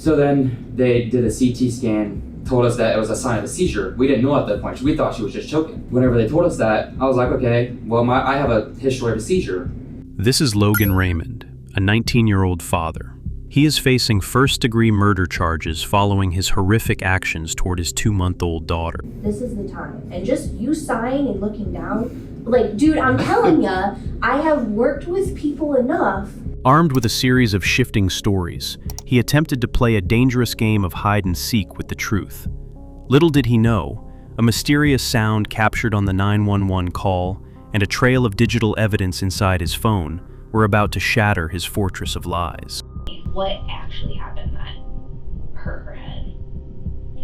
So then they did a CT scan, told us that it was a sign of a seizure. We didn't know at that point. We thought she was just choking. Whenever they told us that, I was like, okay, well, I have a history of a seizure. This is Logan Raymond, a 19-year-old father. He is facing first-degree murder charges following his horrific actions toward his 2-month-old daughter. This is the time. And just you sighing and looking down, like, dude, I'm telling ya, I have worked with people enough. Armed with a series of shifting stories, he attempted to play a dangerous game of hide-and-seek with the truth. Little did he know, a mysterious sound captured on the 911 call and a trail of digital evidence inside his phone were about to shatter his fortress of lies. What actually happened that hurt her head?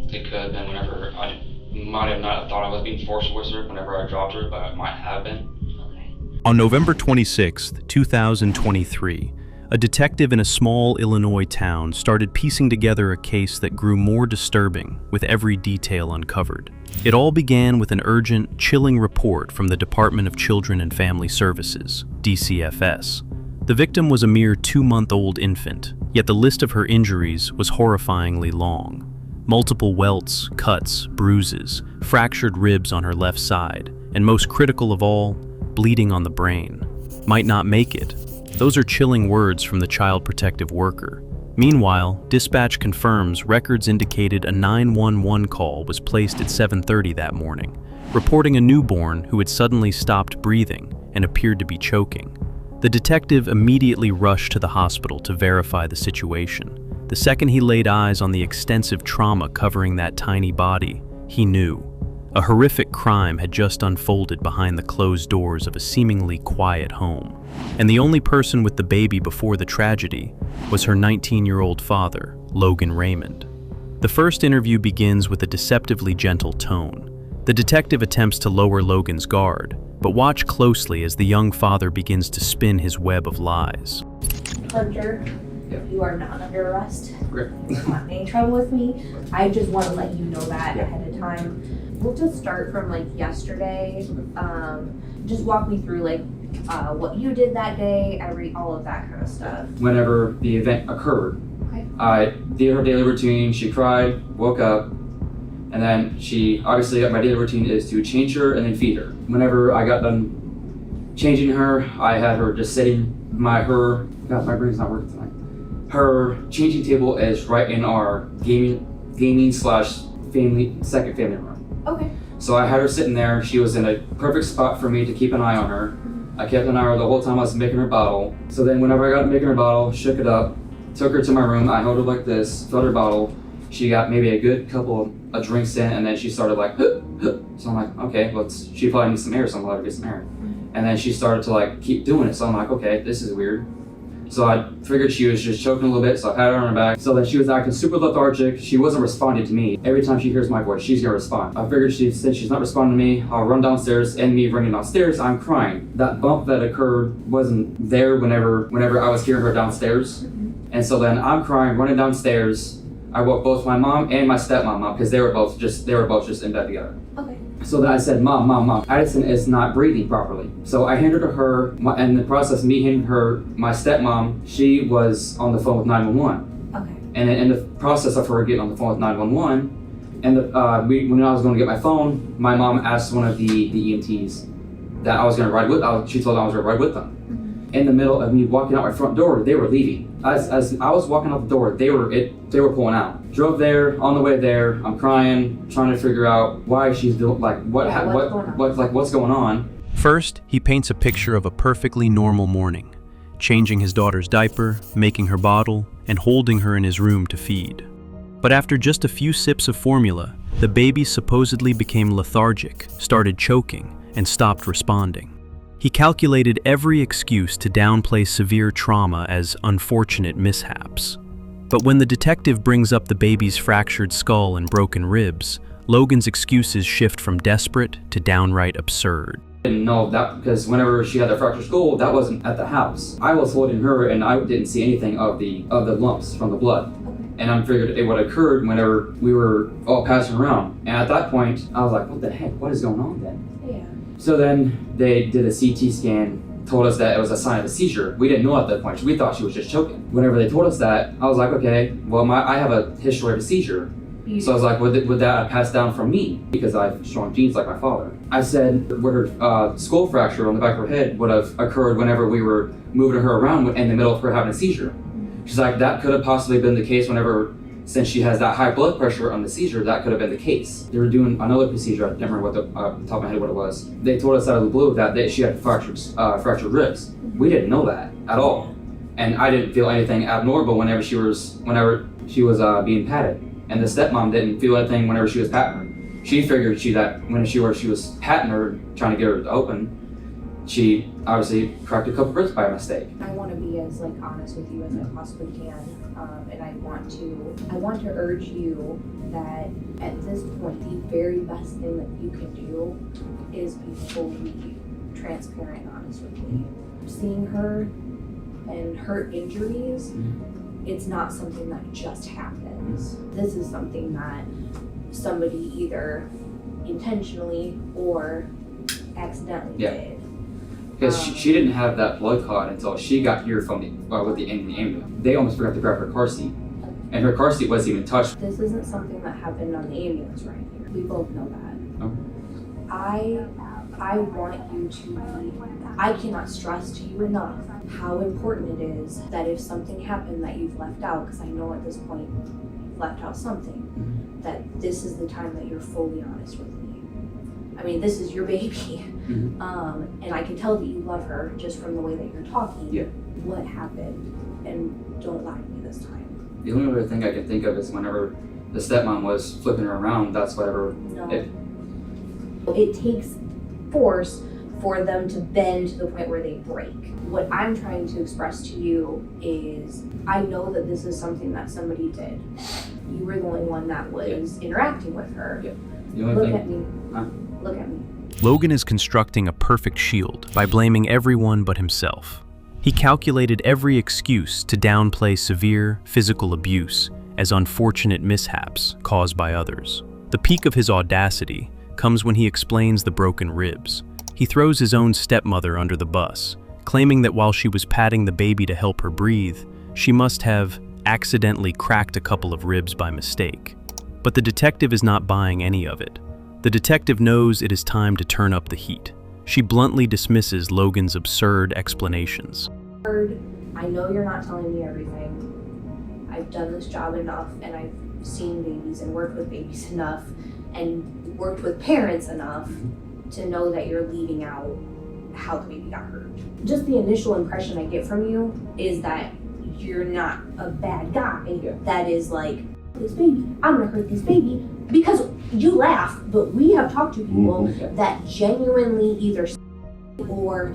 It could have been whenever I might have not thought I was being forced with her whenever I dropped her, but it might have been. Okay. On November 26, 2023, a detective in a small Illinois town started piecing together a case that grew more disturbing with every detail uncovered. It all began with an urgent, chilling report from the Department of Children and Family Services, DCFS. The victim was a mere 2-month-old infant, yet the list of her injuries was horrifyingly long. Multiple welts, cuts, bruises, fractured ribs on her left side, and most critical of all, bleeding on the brain. Might not make it. Those are chilling words from the child protective worker. Meanwhile, dispatch confirms records indicated a 911 call was placed at 7:30 that morning, reporting a newborn who had suddenly stopped breathing and appeared to be choking. The detective immediately rushed to the hospital to verify the situation. The second he laid eyes on the extensive trauma covering that tiny body, he knew. A horrific crime had just unfolded behind the closed doors of a seemingly quiet home. And the only person with the baby before the tragedy was her 19-year-old father, Logan Raymond. The first interview begins with a deceptively gentle tone. The detective attempts to lower Logan's guard, but watch closely as the young father begins to spin his web of lies. Hunter, Yep. you are not under arrest. Great. You're not in any trouble with me. I just want to let you know that Yeah. ahead of time. We'll just start from like yesterday. Just walk me through like what you did that day, all of that kind of stuff. Whenever the event occurred, Okay. I did her daily routine. She cried, woke up, and then obviously my daily routine is to change her and then feed her. Whenever I got done changing her, I had her just sitting, my brain's not working tonight. Her changing table is right in our gaming slash second family room. Okay. So I had her sitting there. She was in a perfect spot for me to keep an eye on her. I kept an eye on her the whole time I was making her bottle. So then whenever I got making her bottle, shook it up, took her to my room, I held her like this, filled her bottle. She got maybe a good couple of drinks in, and then she started like, so I'm like, okay, she probably needs some air, so I'm gonna let her get some air. And then she started to like keep doing it, so I'm like, okay, this is weird. So I figured she was just choking a little bit, so I patted her on her back. So then she was acting super lethargic. She wasn't responding to me. Every time she hears my voice, she's gonna respond. I figured since she's not responding to me, I'll run downstairs, and me running downstairs, I'm crying. That bump that occurred wasn't there whenever I was hearing her downstairs. And so then I'm crying, running downstairs. I woke both my mom and my stepmom up because they were both just in bed together. Okay. So then I said, Mom, Addison is not breathing properly. So I handed her and in the process of me handing her my stepmom, she was on the phone with 911. Okay. And in the process of her getting on the phone with 911, and when I was going to get my phone, my mom asked one of the EMTs that I was going to ride with. She told me I was going to ride with them. In the middle of me walking out my front door, they were leaving. As I was walking out the door, they were pulling out. Drove there. On the way there, I'm crying, trying to figure out why she's doing what's going on. First, he paints a picture of a perfectly normal morning, changing his daughter's diaper, making her bottle, and holding her in his room to feed. But after just a few sips of formula, the baby supposedly became lethargic, started choking, and stopped responding. He calculated every excuse to downplay severe trauma as unfortunate mishaps. But when the detective brings up the baby's fractured skull and broken ribs, Logan's excuses shift from desperate to downright absurd. I didn't know that because whenever she had the fractured skull, that wasn't at the house. I was holding her and I didn't see anything of the lumps from the blood. And I figured it would have occurred whenever we were all passing around. And at that point, I was like, what the heck? What is going on then? Yeah. So then they did a CT scan, told us that it was a sign of a seizure. We didn't know at that point. We thought she was just choking. Whenever they told us that, I was like, okay, well, I have a history of a seizure. So I was like, would that have passed down from me? Because I have strong genes like my father. I said where her skull fracture on the back of her head would have occurred whenever we were moving her around in the middle of her having a seizure. She's like, that could have possibly been the case since she has that high blood pressure on the seizure, that could have been the case. They were doing another procedure, I don't remember what the top of my head what it was. They told us out of the blue that she had fractured ribs. We didn't know that at all. And I didn't feel anything abnormal whenever she was being patted. And the stepmom didn't feel anything whenever she was patting her. She figured that when she was patting her, trying to get her to open, she obviously cracked a couple ribs by mistake. I want to be as honest with you as I possibly can, and I want to urge you that at this point, the very best thing that you can do is be fully transparent and honest with me. Seeing her and her injuries, it's not something that just happens. This is something that somebody either intentionally or accidentally did. Because she didn't have that blood clot until she got here with the ambulance. They almost forgot to grab her car seat. And her car seat wasn't even touched. This isn't something that happened on the ambulance right here. We both know that. Okay. I want you to I cannot stress to you enough how important it is that if something happened that you've left out, because I know at this point you've left out something, that this is the time that you're fully honest with me. I mean, this is your baby. And I can tell that you love her just from the way that you're talking. Yeah. What happened? And don't lie to me this time. The only other thing I can think of is whenever the stepmom was flipping her around, that's whatever. No. It takes force for them to bend to the point where they break. What I'm trying to express to you is, I know that this is something that somebody did. You were the only one that was interacting with her. Yeah. The only Look thing, at me. Look at me. Logan is constructing a perfect shield by blaming everyone but himself. He calculated every excuse to downplay severe physical abuse as unfortunate mishaps caused by others. The peak of his audacity comes when he explains the broken ribs. He throws his own stepmother under the bus, claiming that while she was patting the baby to help her breathe, she must have accidentally cracked a couple of ribs by mistake. But the detective is not buying any of it. The detective knows it is time to turn up the heat. She bluntly dismisses Logan's absurd explanations. I know you're not telling me everything. I've done this job enough, and I've seen babies and worked with babies enough and worked with parents enough to know that you're leaving out how the baby got hurt. Just the initial impression I get from you is that you're not a bad guy that is like, this baby, I'm gonna hurt this baby. Because you laugh, but we have talked to people that genuinely either or,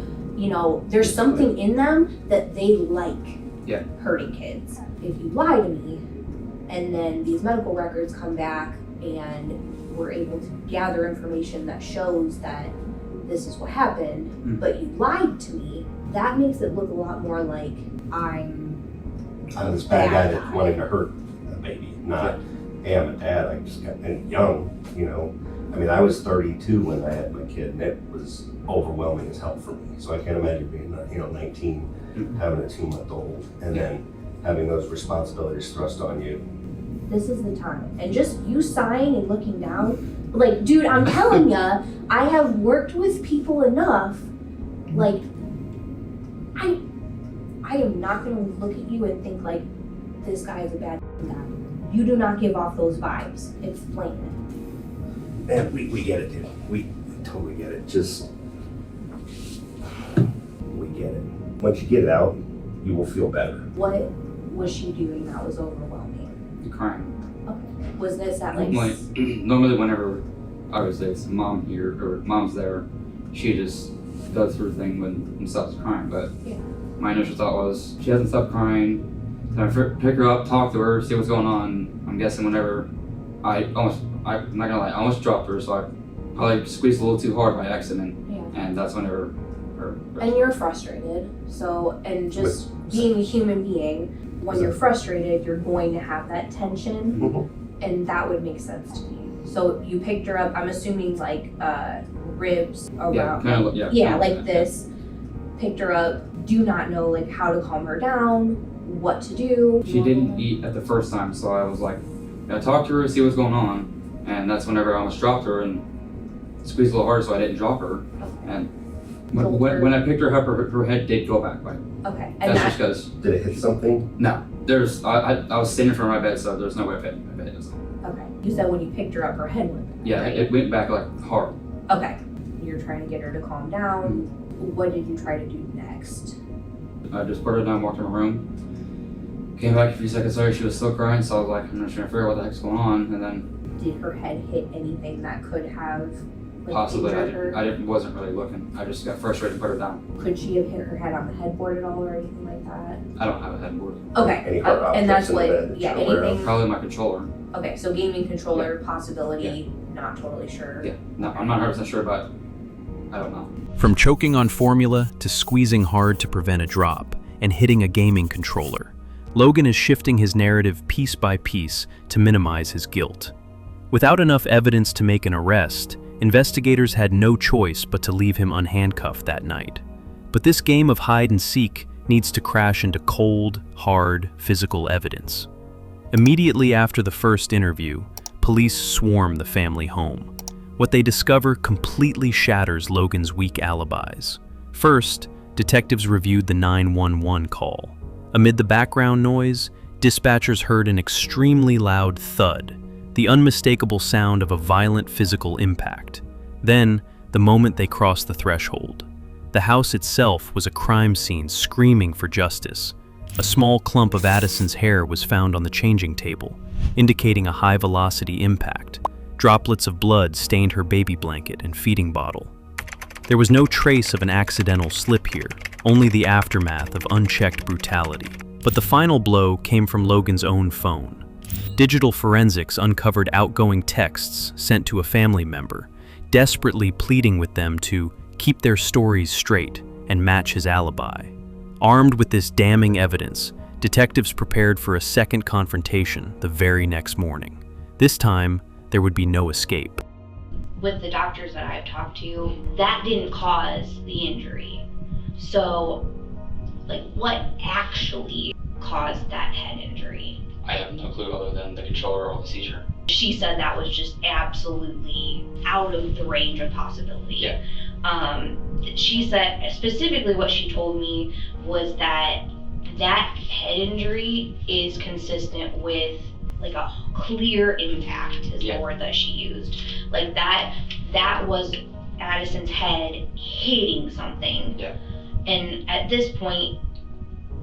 there's something in them that they like hurting kids. If you lie to me, and then these medical records come back and we're able to gather information that shows that this is what happened, but you lied to me, that makes it look a lot more like I'm this bad guy that wanted to hurt a baby, not, hey, I'm a dad, I just got young, I mean, I was 32 when I had my kid, and it was overwhelming as hell for me. So I can't imagine being, 19, having a 2-month-old, and then having those responsibilities thrust on you. This is the time. And just you sighing and looking down, like, dude, I'm telling ya, I have worked with people enough, like, I am not gonna look at you and think like, this guy is a bad guy. You do not give off those vibes. Explain it. And we get it, dude. We totally get it. We get it. Once you get it out, you will feel better. What was she doing that was overwhelming? Crying. Okay. Was this at like... Normally whenever, obviously it's mom here, or mom's there, she just does her thing and stops crying, but my initial thought was, she hasn't stopped crying. Then I pick her up, talk to her, see what's going on. I'm guessing whenever I'm not gonna lie, I almost dropped her, so I probably squeezed a little too hard by accident. And that's whenever And you're frustrated, so, and just being a human being, when you're frustrated, you're going to have that tension, and that would make sense to me. So you picked her up, I'm assuming like ribs around, like this, picked her up, do not know like how to calm her down, what to do. She didn't eat at the first time, so I was like, I talked to her, see what's going on, and that's whenever I almost dropped her and squeezed a little hard so I didn't drop her. And when I picked her up, her head did go back. Like, okay, and that's just because. Did it hit something? No, I was sitting in front of my bed, so there's no way if it hit something. okay. You said when you picked her up, her head went back. Yeah, right? it went back like hard. Okay. You're trying to get her to calm down. What did you try to do next? I just put her down, walked in my room, came back a few seconds later, she was still crying, so I was like, I'm just trying to figure out what the heck's going on, and then Did her head hit anything that could have like, possibly injured her? I wasn't really looking. I just got frustrated and put her down. Could she have hit her head on the headboard at all or anything like that? I don't have a headboard. Okay. Any hard And that's objects in what, the bed yeah, that you're aware of? anything. Probably my controller. Okay, so gaming controller possibility, not totally sure. Yeah, no, I'm not 100% sure, but I don't know. From choking on formula to squeezing hard to prevent a drop and hitting a gaming controller, Logan is shifting his narrative piece by piece to minimize his guilt. Without enough evidence to make an arrest, investigators had no choice but to leave him unhandcuffed that night. But this game of hide and seek needs to crash into cold, hard, physical evidence. Immediately after the first interview, police swarm the family home. What they discover completely shatters Logan's weak alibis. First, detectives reviewed the 911 call. Amid the background noise, dispatchers heard an extremely loud thud, the unmistakable sound of a violent physical impact. Then, the moment they crossed the threshold, the house itself was a crime scene screaming for justice. A small clump of Addison's hair was found on the changing table, indicating a high-velocity impact. Droplets of blood stained her baby blanket and feeding bottle. There was no trace of an accidental slip here, only the aftermath of unchecked brutality. But the final blow came from Logan's own phone. Digital forensics uncovered outgoing texts sent to a family member, desperately pleading with them to keep their stories straight and match his alibi. Armed with this damning evidence, detectives prepared for a second confrontation the very next morning. This time, there would be no escape. With the doctors that I've talked to, that didn't cause the injury. So, like, what actually caused that head injury? I have no clue other than the controller or the seizure. She said that was just absolutely out of the range of possibility. Yeah. She said, specifically what she told me was that that head injury is consistent with like a clear impact is the word that she used. Like that was Addison's head hitting something. Yeah. And at this point,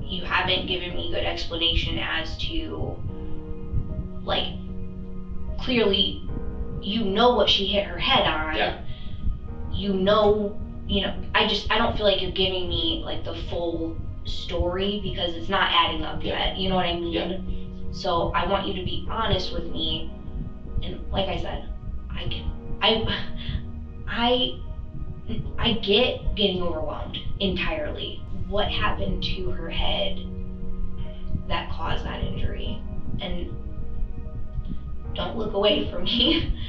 you haven't given me good explanation as to, like, clearly you know what she hit her head on. Yeah. You know, I don't feel like you're giving me like the full story because it's not adding up yet. You know what I mean? Yeah. So I want you to be honest with me, and like I said, I get getting overwhelmed entirely. What happened to her head that caused that injury? And don't look away from me.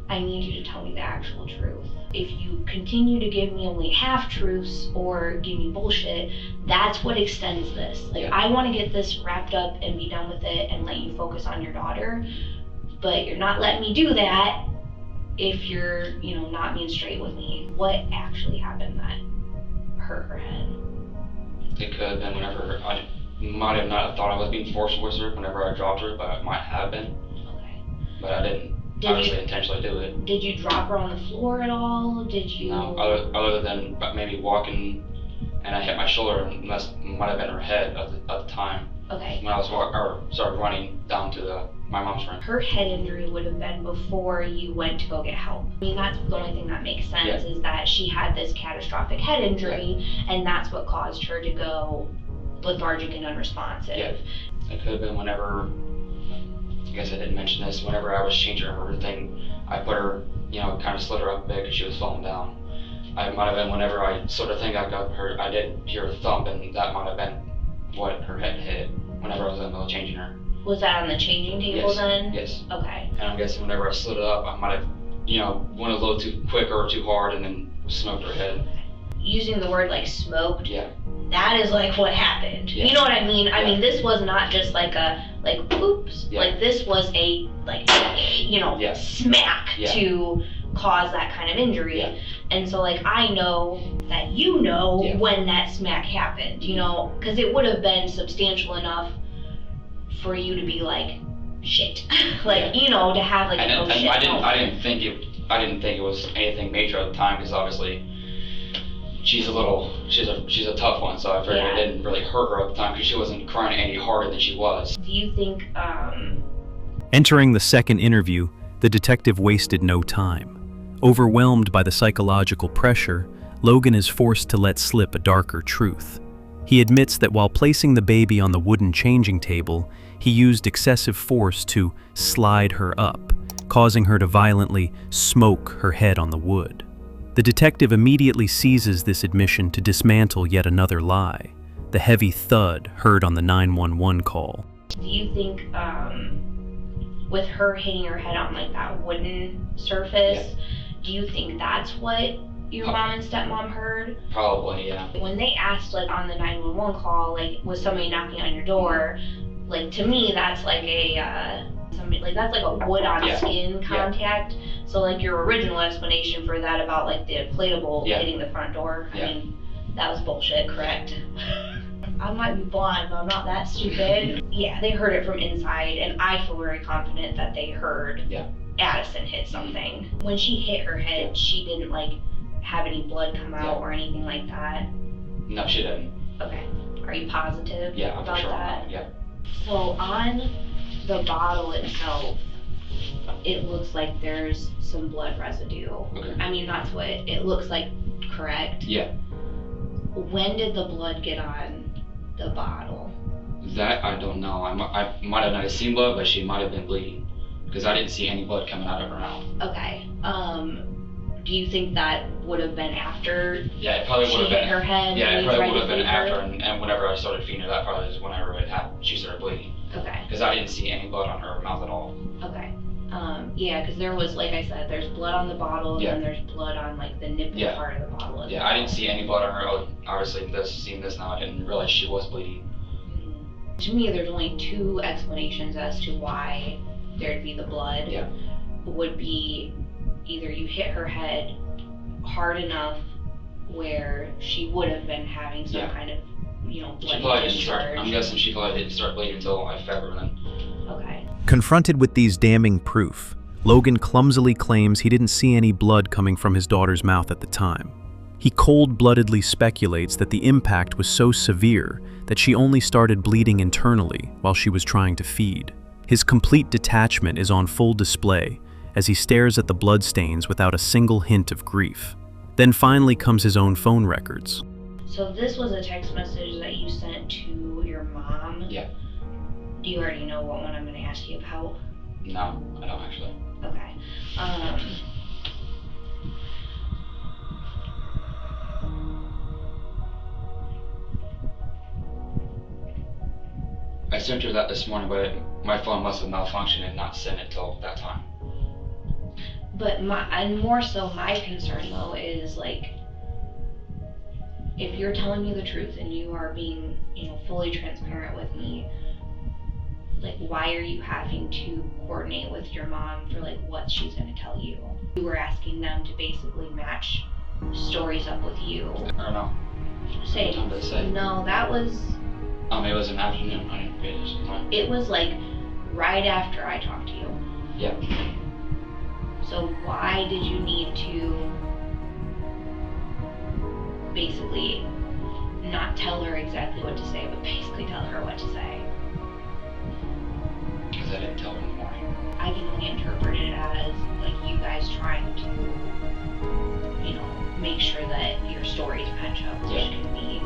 I need you to tell me the actual truth. If you continue to give me only half-truths or give me bullshit, that's what extends this. Like, I want to get this wrapped up and be done with it and let you focus on your daughter, but you're not letting me do that if you're, not being straight with me. What actually happened that hurt her head? It could have been whenever I might have not thought I was being forceful with her whenever I dropped her, but I might have been. Okay. But I didn't obviously intentionally do it. Did you drop her on the floor at all? Did you? No, other than maybe walking and I hit my shoulder, and that might have been her head at the time. Okay. When I was started running down to my mom's room. Her head injury would have been before you went to go get help. I mean, that's the only thing that makes sense is that she had this catastrophic head injury, and that's what caused her to go lethargic and unresponsive. Yeah. It could have been whenever, I guess I didn't mention this, whenever I was changing her thing, I put her, kind of slid her up a bit because she was falling down. I might have been whenever I sort of think I got her, I did hear a thump, and that might have been what her head hit whenever I was in the middle of changing her. Was that on the changing table then? Yes. Okay. And I'm guessing whenever I slid it up, I might have, went a little too quick or too hard and then smoked her head. using the word like smoked, Yeah. that is like what happened. Yeah. You know what I mean? I Yeah. mean, this was not just like a, like, oops. Yeah. Like, this was a, like, you know, Yeah. smack Yeah. to cause that kind of injury. Yeah. And so, like, I know that you know Yeah. when that smack happened, you know, because it would have been substantial enough for you to be like, shit. Like, Yeah. you know, to have like And, a oh and shit. I didn't moment. think it was anything major at the time, because obviously she's a tough one, so I figured Yeah. it didn't really hurt her at the time because she wasn't crying any harder than she was. Do you think, Entering the second interview, the detective wasted no time. Overwhelmed by the psychological pressure, Logan is forced to let slip a darker truth. He admits that while placing the baby on the wooden changing table, he used excessive force to slide her up, causing her to violently smoke her head on the wood. The detective immediately seizes this admission to dismantle yet another lie, the heavy thud heard on the 911 call. do you think, with her hitting her head on like that wooden surface, do you think that's what your mom and stepmom heard? Probably, yeah. When they asked like on the 911 call, like, was somebody knocking on your door? Like, to me, that's like a, that's like a wood on Yeah. skin contact. So like your original explanation for that about like the inflatable Yeah. hitting the front door, I Yeah. mean, that was bullshit, correct? I might be blind, but I'm not that stupid. Yeah, they heard it from inside, and I feel very confident that they heard Yeah. Addison hit something. When she hit her head, she didn't like have any blood come out or anything like that. No, she didn't. Okay, are you positive Yeah, I'm about for sure. that? Yeah. So on the bottle itself, it looks like there's some blood residue. Okay. I mean, that's what it looks like, correct? Yeah. When did the blood get on the bottle? That I don't know. I might have not seen blood, but she might have been bleeding, because I didn't see any blood coming out of her mouth. Okay. Do you think that would have been after Yeah, it probably would she have hit been. her head? Yeah, and it you probably tried would to have been feed her? after, and whenever I started feeding her, that probably was whenever it happened. She started bleeding, Okay. because I didn't see any blood on her mouth at all. Okay. Yeah, because there was, like I said, there's blood on the bottle, and Yeah. then there's blood on like the nipple Yeah. part of the bottle. As Yeah, well. I didn't see any blood on her. Oh, obviously, seeing this now, I didn't realize she was bleeding. Mhm. To me, there's only two explanations as to why there'd be the blood. Yeah. Would be either you hit her head hard enough where she would have been having some Yeah. kind of, She bloody probably didn't start. discharge. I'm guessing she probably didn't start bleeding until I fed her. Then. Okay. Confronted with these damning proof, Logan clumsily claims he didn't see any blood coming from his daughter's mouth at the time. He cold-bloodedly speculates that the impact was so severe that she only started bleeding internally while she was trying to feed. His complete detachment is on full display as he stares at the bloodstains without a single hint of grief. Then finally comes his own phone records. So this was a text message that you sent to your mom? Yeah. Do you already know what one I'm going to ask you about? No, I don't actually. Okay. I sent her that this morning, but my phone must have malfunctioned and not sent it till that time. But and more so my concern though is like, if you're telling me the truth and you are being, fully transparent with me, like, why are you having to coordinate with your mom for like what she's gonna tell you? You were asking them to basically match stories up with you. I don't know. Say, What time did it say? no, that was, It was an afternoon. I didn't pay this time. it was like right after I talked to you. Yeah. So why did you need to basically not tell her exactly what to say, but basically tell her what to say? Because I didn't tell her in the morning. I can only interpret it as like you guys trying to, make sure that your stories match up, which Yeah. can be,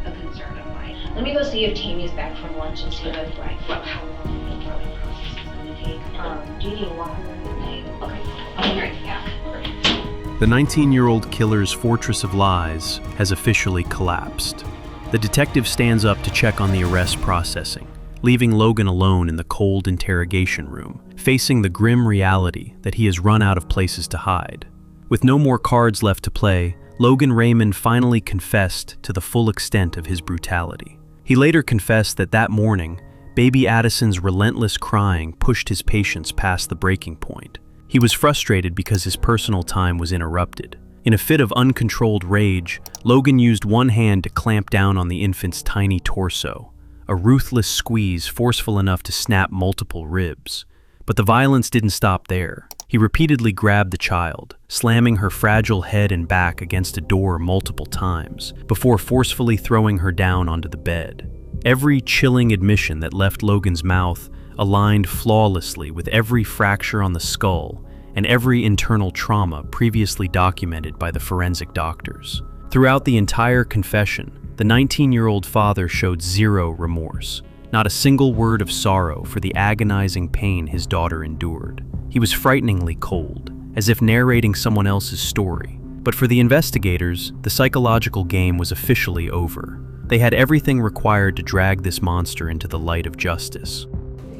a concern of mine. Let me go see if Tammy's back from lunch and see if how long the probably process is gonna take. Do you need water or anything? Okay, I'll be right back. The 19-year-old killer's fortress of lies has officially collapsed. The detective stands up to check on the arrest processing, leaving Logan alone in the cold interrogation room, facing the grim reality that he has run out of places to hide. With no more cards left to play, Logan Raymond finally confessed to the full extent of his brutality. He later confessed that that morning, baby Addison's relentless crying pushed his patience past the breaking point. He was frustrated because his personal time was interrupted. In a fit of uncontrolled rage, Logan used one hand to clamp down on the infant's tiny torso, a ruthless squeeze forceful enough to snap multiple ribs. But the violence didn't stop there. He repeatedly grabbed the child, slamming her fragile head and back against a door multiple times, before forcefully throwing her down onto the bed. Every chilling admission that left Logan's mouth aligned flawlessly with every fracture on the skull and every internal trauma previously documented by the forensic doctors. Throughout the entire confession, the 19-year-old father showed zero remorse, not a single word of sorrow for the agonizing pain his daughter endured. He was frighteningly cold, as if narrating someone else's story. But for the investigators, the psychological game was officially over. They had everything required to drag this monster into the light of justice.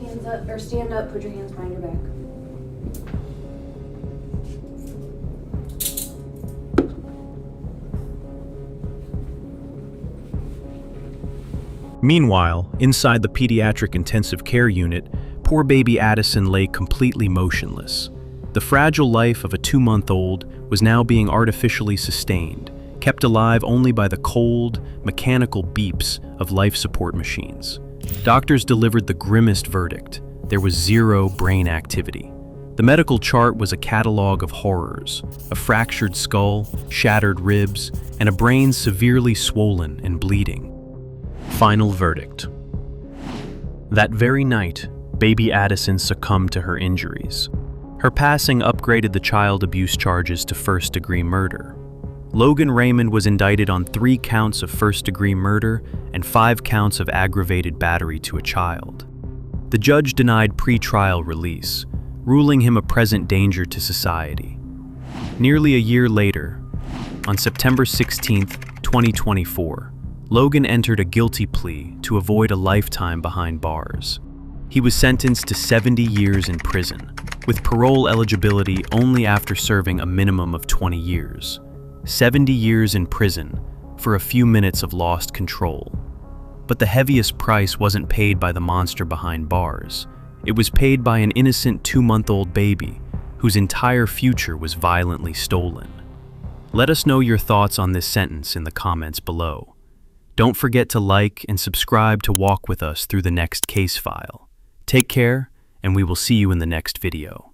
Hands up, or stand up, put your hands behind your back. Meanwhile, inside the pediatric intensive care unit, poor baby Addison lay completely motionless. The fragile life of a 2-month-old was now being artificially sustained, kept alive only by the cold, mechanical beeps of life support machines. Doctors delivered the grimmest verdict: there was zero brain activity. The medical chart was a catalog of horrors: a fractured skull, shattered ribs, and a brain severely swollen and bleeding. Final verdict. That very night, baby Addison succumbed to her injuries. Her passing upgraded the child abuse charges to first-degree murder. Logan Raymond was indicted on 3 counts of first-degree murder and 5 counts of aggravated battery to a child. The judge denied pre-trial release, ruling him a present danger to society. Nearly a year later, on September 16, 2024, Logan entered a guilty plea to avoid a lifetime behind bars. He was sentenced to 70 years in prison, with parole eligibility only after serving a minimum of 20 years. 70 years in prison for a few minutes of lost control. But the heaviest price wasn't paid by the monster behind bars. It was paid by an innocent 2-month-old baby whose entire future was violently stolen. Let us know your thoughts on this sentence in the comments below. Don't forget to like and subscribe to walk with us through the next case file. Take care, and we will see you in the next video.